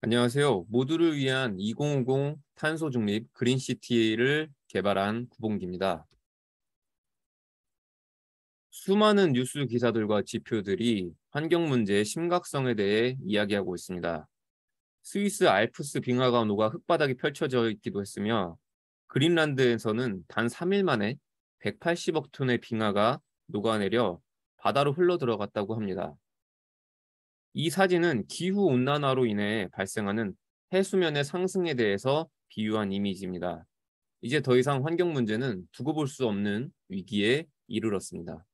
안녕하세요. 모두를 위한 2050 탄소 중립 그린시티를 개발한 구봉기입니다. 수많은 뉴스 기사들과 지표들이 환경 문제의 심각성에 대해 이야기하고 있습니다. 스위스 알프스 빙하가 흙바닥이 펼쳐져 있기도 했으며 그린란드에서는 단 3일 만에 180억 톤의 빙하가 녹아내려 바다로 흘러 들어갔다고 합니다. 이 사진은 기후 온난화로 인해 발생하는 해수면의 상승에 대해서 비유한 이미지입니다. 이제 더 이상 환경 문제는 두고 볼 수 없는 위기에 이르렀습니다.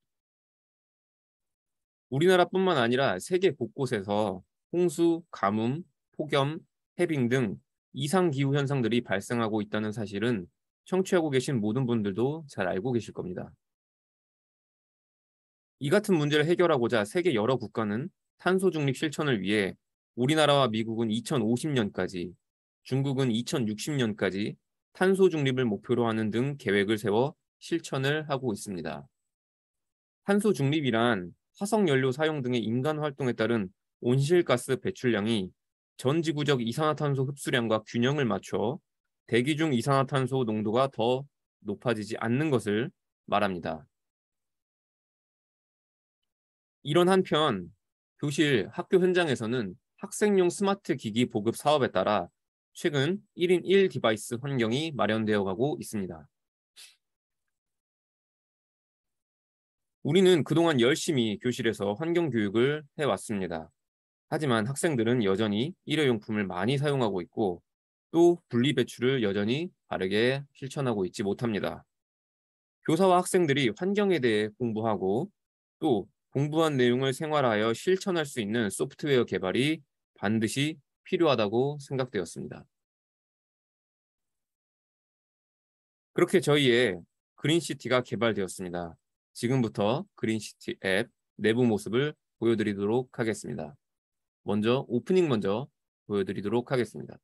우리나라뿐만 아니라 세계 곳곳에서 홍수, 가뭄, 폭염, 해빙 등 이상 기후 현상들이 발생하고 있다는 사실은 청취하고 계신 모든 분들도 잘 알고 계실 겁니다. 이 같은 문제를 해결하고자 세계 여러 국가는 탄소 중립 실천을 위해 우리나라와 미국은 2050년까지, 중국은 2060년까지 탄소 중립을 목표로 하는 등 계획을 세워 실천을 하고 있습니다. 탄소 중립이란 화석 연료 사용 등의 인간 활동에 따른 온실가스 배출량이 전 지구적 이산화탄소 흡수량과 균형을 맞춰 대기 중 이산화탄소 농도가 더 높아지지 않는 것을 말합니다. 이런 한편 교실, 학교 현장에서는 학생용 스마트 기기 보급 사업에 따라 최근 1인 1 디바이스 환경이 마련되어 가고 있습니다. 우리는 그동안 열심히 교실에서 환경 교육을 해왔습니다. 하지만 학생들은 여전히 일회용품을 많이 사용하고 있고 또 분리배출을 여전히 바르게 실천하고 있지 못합니다. 교사와 학생들이 환경에 대해 공부하고 또 공부한 내용을 생활화하여 실천할 수 있는 소프트웨어 개발이 반드시 필요하다고 생각되었습니다. 그렇게 저희의 그린시티가 개발되었습니다. 지금부터 그린시티 앱 내부 모습을 보여드리도록 하겠습니다. 먼저 오프닝 먼저 보여드리도록 하겠습니다.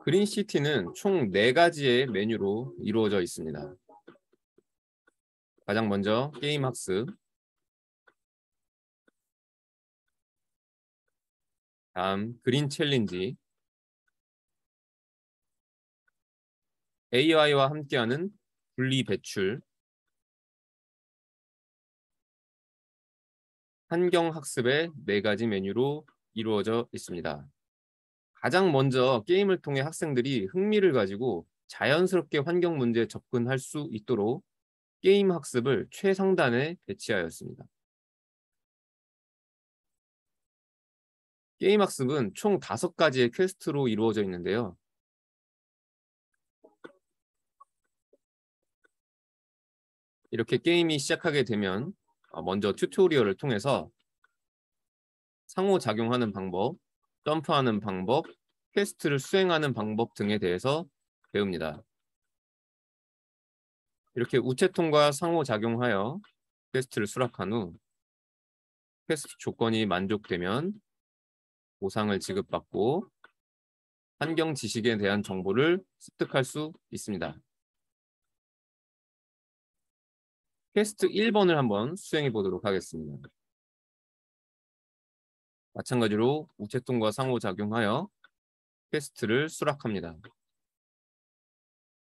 그린시티는 총 4가지의 메뉴로 이루어져 있습니다. 가장 먼저 게임 학습, 다음 그린 챌린지, AI와 함께하는 분리 배출, 환경 학습의 4가지 메뉴로 이루어져 있습니다. 가장 먼저 게임을 통해 학생들이 흥미를 가지고 자연스럽게 환경 문제에 접근할 수 있도록 게임 학습을 최상단에 배치하였습니다. 게임 학습은 총 5가지의 퀘스트로 이루어져 있는데요. 이렇게 게임이 시작하게 되면 먼저 튜토리얼을 통해서 상호작용하는 방법, 점프하는 방법, 퀘스트를 수행하는 방법 등에 대해서 배웁니다. 이렇게 우체통과 상호작용하여 퀘스트를 수락한 후 퀘스트 조건이 만족되면 보상을 지급받고 환경 지식에 대한 정보를 습득할 수 있습니다. 퀘스트 1번을 한번 수행해 보도록 하겠습니다. 마찬가지로 우체통과 상호작용하여 퀘스트를 수락합니다.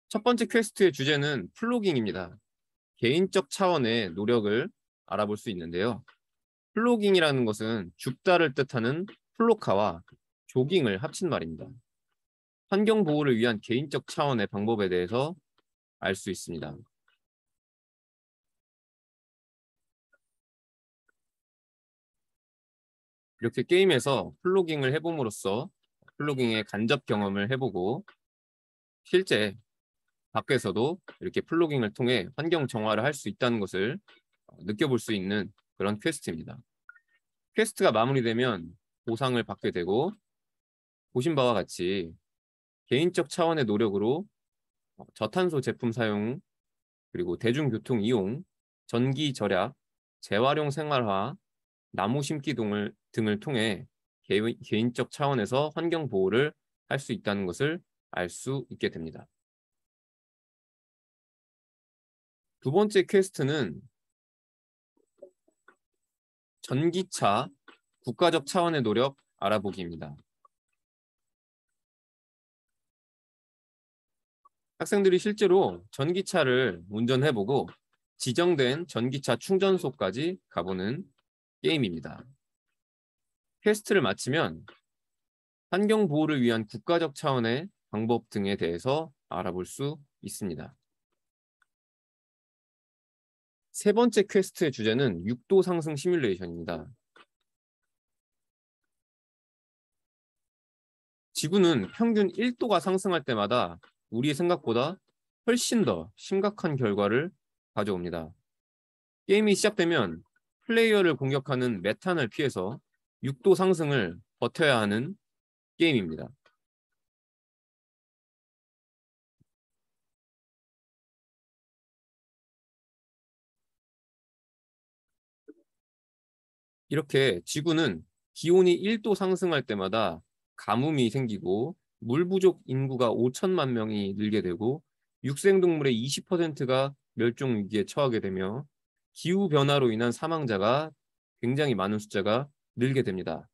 첫 번째 퀘스트의 주제는 플로깅입니다. 개인적 차원의 노력을 알아볼 수 있는데요. 플로깅이라는 것은 줍다를 뜻하는 플로카와 조깅을 합친 말입니다. 환경 보호를 위한 개인적 차원의 방법에 대해서 알 수 있습니다. 이렇게 게임에서 플로깅을 해봄으로써 플로깅의 간접 경험을 해보고 실제 밖에서도 이렇게 플로깅을 통해 환경 정화를 할 수 있다는 것을 느껴볼 수 있는 그런 퀘스트입니다. 퀘스트가 마무리되면 보상을 받게 되고 보신 바와 같이 개인적 차원의 노력으로 저탄소 제품 사용, 그리고 대중교통 이용, 전기 절약, 재활용 생활화, 나무 심기 등을 통해 개인적 차원에서 환경 보호를 할 수 있다는 것을 알 수 있게 됩니다. 두 번째 퀘스트는 전기차 국가적 차원의 노력 알아보기입니다. 학생들이 실제로 전기차를 운전해보고 지정된 전기차 충전소까지 가보는 게임입니다. 퀘스트를 마치면 환경 보호를 위한 국가적 차원의 방법 등에 대해서 알아볼 수 있습니다. 세 번째 퀘스트의 주제는 6도 상승 시뮬레이션입니다. 지구는 평균 1도가 상승할 때마다 우리의 생각보다 훨씬 더 심각한 결과를 가져옵니다. 게임이 시작되면 플레이어를 공격하는 메탄을 피해서 6도 상승을 버텨야 하는 게임입니다. 이렇게 지구는 기온이 1도 상승할 때마다 가뭄이 생기고 물 부족 인구가 5천만 명이 늘게 되고 육생동물의 20%가 멸종 위기에 처하게 되며 기후 변화로 인한 사망자가 굉장히 많은 숫자가 늘게 됩니다.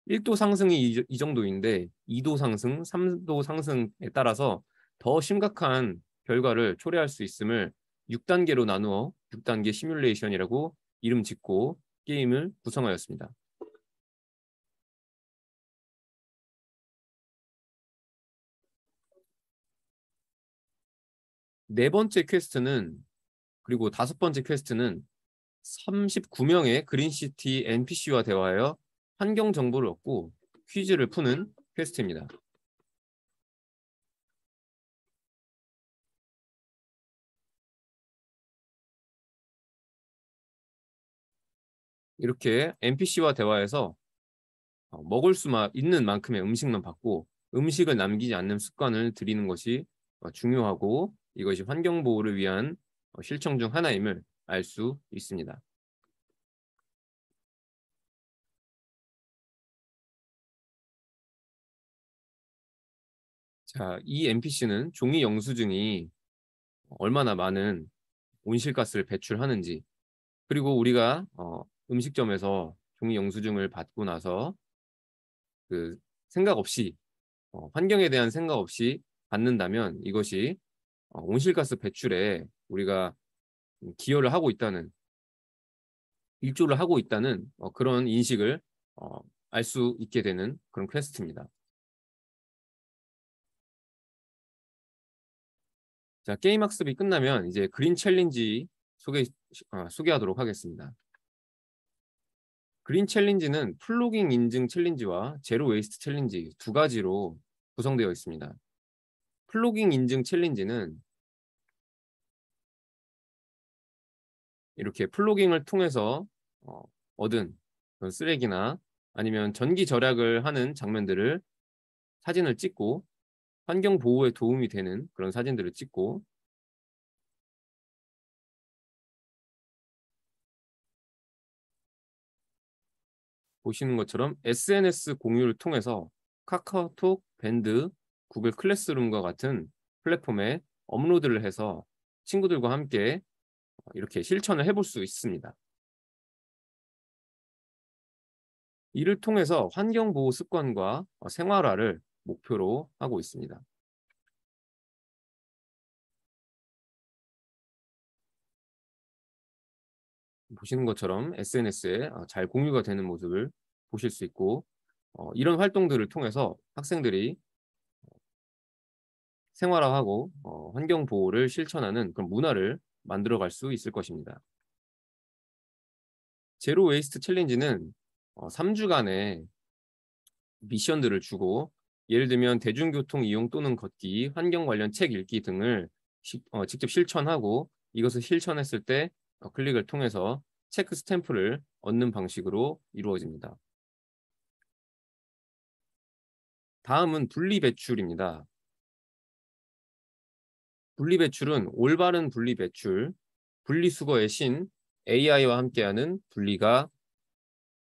1도 상승이 이 정도인데 2도 상승, 3도 상승에 따라서 더 심각한 결과를 초래할 수 있음을 6단계로 나누어 6단계 시뮬레이션이라고 이름 짓고 게임을 구성하였습니다. 네 번째 퀘스트는 그리고 다섯 번째 퀘스트는 39명의 그린시티 NPC와 대화하여 환경 정보를 얻고 퀴즈를 푸는 퀘스트입니다. 이렇게 NPC와 대화해서 먹을 수 있는 만큼의 음식만 받고 음식을 남기지 않는 습관을 들이는 것이 중요하고 이것이 환경 보호를 위한 실천 중 하나임을 알 수 있습니다. 자, 이 NPC는 종이 영수증이 얼마나 많은 온실가스를 배출하는지 그리고 우리가 음식점에서 종이 영수증을 받고 나서 그 생각 없이 환경에 대한 생각 없이 받는다면 이것이 온실가스 배출에 우리가 기여를 하고 있다는 일조를 하고 있다는 그런 인식을 어, 알 수 있게 되는 그런 퀘스트입니다. 자, 게임 학습이 끝나면 이제 그린 챌린지 소개하도록 하겠습니다. 그린 챌린지는 플로깅 인증 챌린지와 제로 웨이스트 챌린지 두 가지로 구성되어 있습니다. 플로깅 인증 챌린지는 이렇게 플로깅을 통해서 얻은 그런 쓰레기나 아니면 전기 절약을 하는 장면들을 사진을 찍고 환경 보호에 도움이 되는 그런 사진들을 찍고 보시는 것처럼 SNS 공유를 통해서 카카오톡, 밴드, 구글 클래스룸과 같은 플랫폼에 업로드를 해서 친구들과 함께 이렇게 실천을 해볼 수 있습니다. 이를 통해서 환경보호 습관과 생활화를 목표로 하고 있습니다. 보시는 것처럼 SNS에 잘 공유가 되는 모습을 보실 수 있고 이런 활동들을 통해서 학생들이 생활화하고 환경 보호를 실천하는 그런 문화를 만들어갈 수 있을 것입니다. 제로 웨이스트 챌린지는 3주간의 미션들을 주고 예를 들면 대중교통 이용 또는 걷기, 환경 관련 책 읽기 등을 직접 실천하고 이것을 실천했을 때 클릭을 통해서 체크 스탬프를 얻는 방식으로 이루어집니다. 다음은 분리배출입니다. 분리배출은 올바른 분리배출, 분리수거의 신, AI와 함께하는 분리가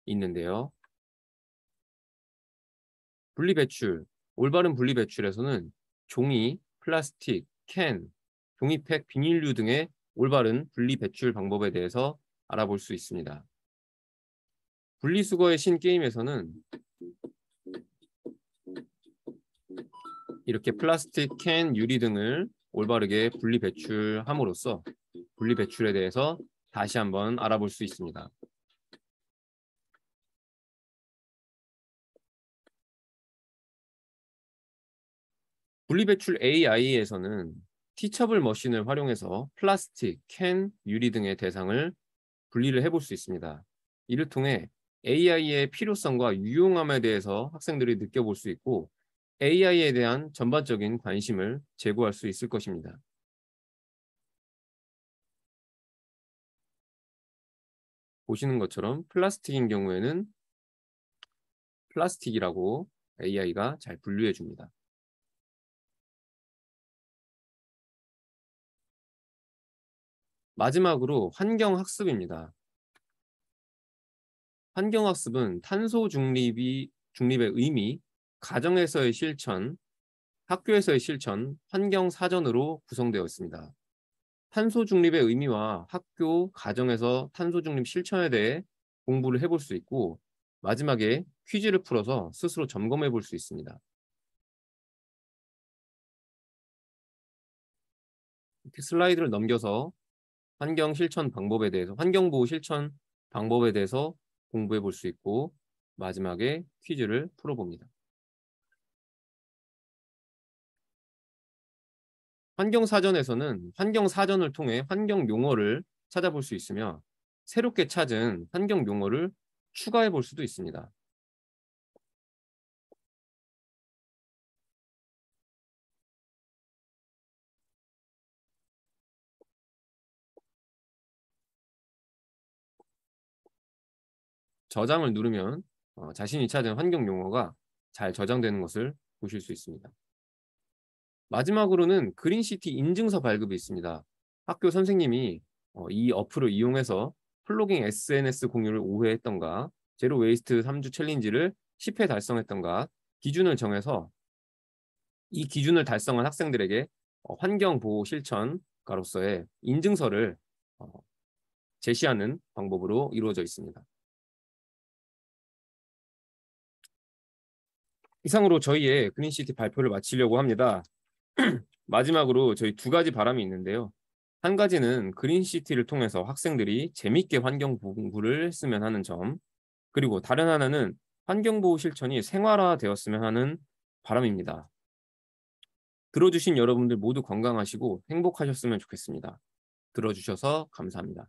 있는데요. 분리배출, 올바른 분리배출에서는 종이, 플라스틱, 캔, 종이팩, 비닐류 등의 올바른 분리배출 방법에 대해서 알아볼 수 있습니다. 분리수거의 신 게임에서는 이렇게 플라스틱, 캔, 유리 등을 올바르게 분리배출함으로써 분리배출에 대해서 다시 한번 알아볼 수 있습니다. 분리배출 AI에서는 티처블 머신을 활용해서 플라스틱, 캔, 유리 등의 대상을 분리를 해볼 수 있습니다. 이를 통해 AI의 필요성과 유용함에 대해서 학생들이 느껴볼 수 있고 AI에 대한 전반적인 관심을 제고할 수 있을 것입니다. 보시는 것처럼 플라스틱인 경우에는 플라스틱이라고 AI가 잘 분류해 줍니다. 마지막으로 환경학습입니다. 환경학습은 탄소 중립의 의미, 가정에서의 실천, 학교에서의 실천, 환경 사전으로 구성되어 있습니다. 탄소 중립의 의미와 학교, 가정에서 탄소 중립 실천에 대해 공부를 해볼 수 있고 마지막에 퀴즈를 풀어서 스스로 점검해 볼 수 있습니다. 이렇게 슬라이드를 넘겨서 환경 실천 방법에 대해서, 환경보호 실천 방법에 대해서 공부해 볼 수 있고 마지막에 퀴즈를 풀어봅니다. 환경사전에서는 환경사전을 통해 환경 용어를 찾아볼 수 있으며 새롭게 찾은 환경 용어를 추가해 볼 수도 있습니다. 저장을 누르면 자신이 찾은 환경 용어가 잘 저장되는 것을 보실 수 있습니다. 마지막으로는 그린시티 인증서 발급이 있습니다. 학교 선생님이 이 어플을 이용해서 플로깅 SNS 공유를 5회 했던가 제로 웨이스트 3주 챌린지를 10회 달성했던가 기준을 정해서 이 기준을 달성한 학생들에게 환경보호 실천가로서의 인증서를 어, 제시하는 방법으로 이루어져 있습니다. 이상으로 저희의 그린시티 발표를 마치려고 합니다. 마지막으로 저희 두 가지 바람이 있는데요. 한 가지는 그린시티를 통해서 학생들이 재밌게 환경 공부를 했으면 하는 점, 그리고 다른 하나는 환경보호 실천이 생활화되었으면 하는 바람입니다. 들어주신 여러분들 모두 건강하시고 행복하셨으면 좋겠습니다. 들어주셔서 감사합니다.